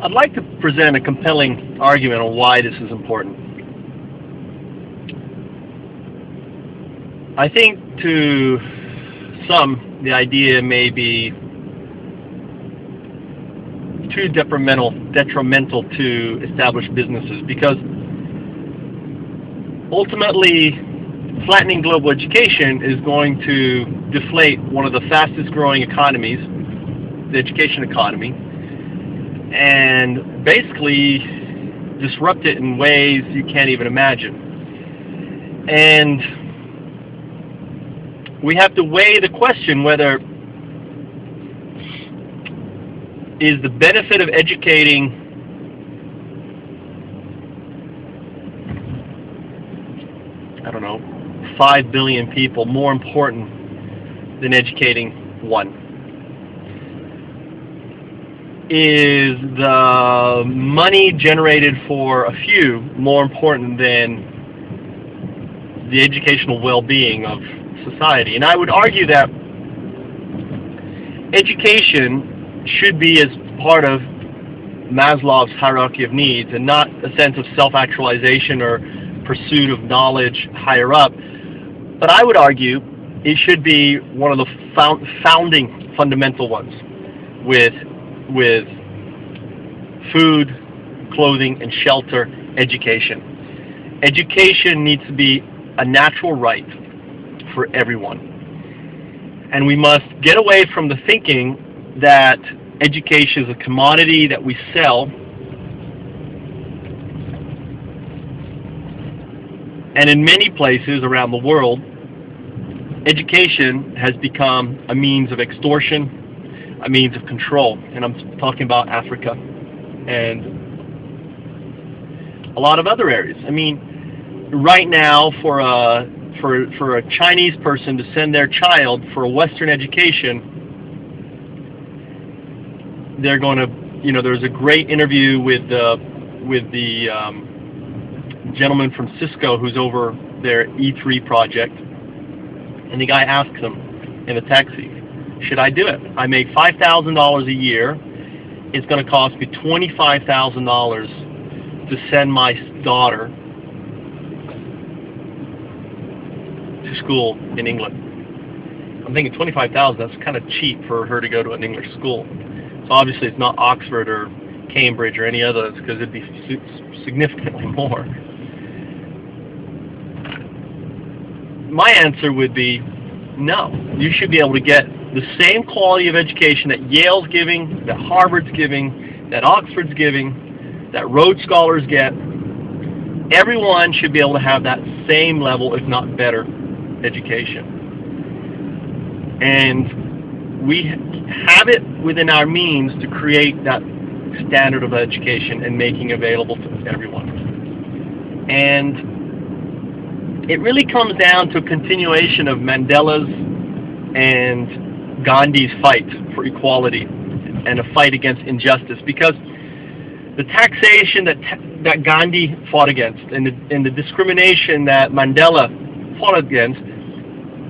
I'd like to present a compelling argument on why this is important. I think to some, the idea may be too detrimental to established businesses, because ultimately flattening global education is going to deflate one of the fastest growing economies, the education economy, and basically disrupt it in ways you can't even imagine. And we have to weigh the question whether is the benefit of educating I don't know, 5 billion people more important than educating one? Is the money generated for a few more important than the educational well-being of society? And I would argue that education should be as part of Maslow's hierarchy of needs, and not a sense of self-actualization or pursuit of knowledge higher up. But I would argue it should be one of the founding fundamental ones, with food, clothing, and shelter, education. Education needs to be a natural right for everyone. And we must get away from the thinking that education is a commodity that we sell, and in many places around the world, education has become a means of extortion, a means of control. And I'm talking about Africa and a lot of other areas. I mean, right now, for a Chinese person to send their child for a Western education, they're going to, there's a great interview with the gentleman from Cisco who's over their E3 project, and the guy asks him in the taxi, should I do it? I make $5,000 a year. It's going to cost me $25,000 to send my daughter to school in England. I'm thinking $25,000, that's kind of cheap for her to go to an English school. So obviously it's not Oxford or Cambridge or any others, because it'd be significantly more. My answer would be no. You should be able to get the same quality of education that Yale's giving, that Harvard's giving, that Oxford's giving, that Rhodes Scholars get. Everyone should be able to have that same level, if not better, education. And we have it within our means to create that standard of education and making available to everyone. And it really comes down to a continuation of Mandela's and Gandhi's fight for equality and a fight against injustice, because the taxation that Gandhi fought against and the discrimination that Mandela fought against,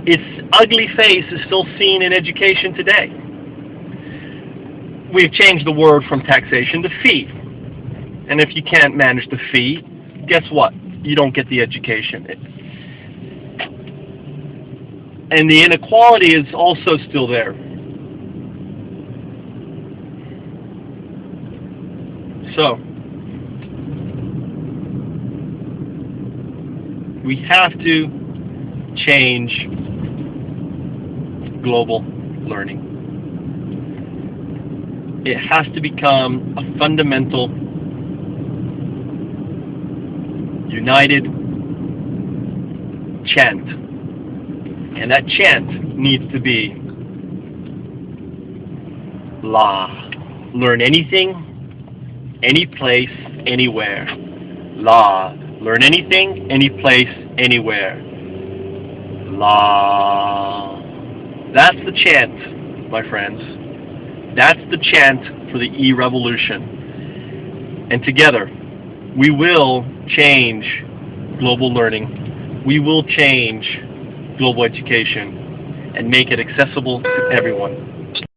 its ugly face is still seen in education today. We've changed the word from taxation to fee. And if you can't manage the fee, guess what? You don't get the education. And the inequality is also still there. So, we have to change global learning. It has to become a fundamental, united chant. And that chant needs to be La. Learn anything, any place, anywhere. La. Learn anything, any place, anywhere. La. That's the chant, my friends. That's the chant for the e-revolution. And together, we will change global learning. We will change global education and make it accessible to everyone.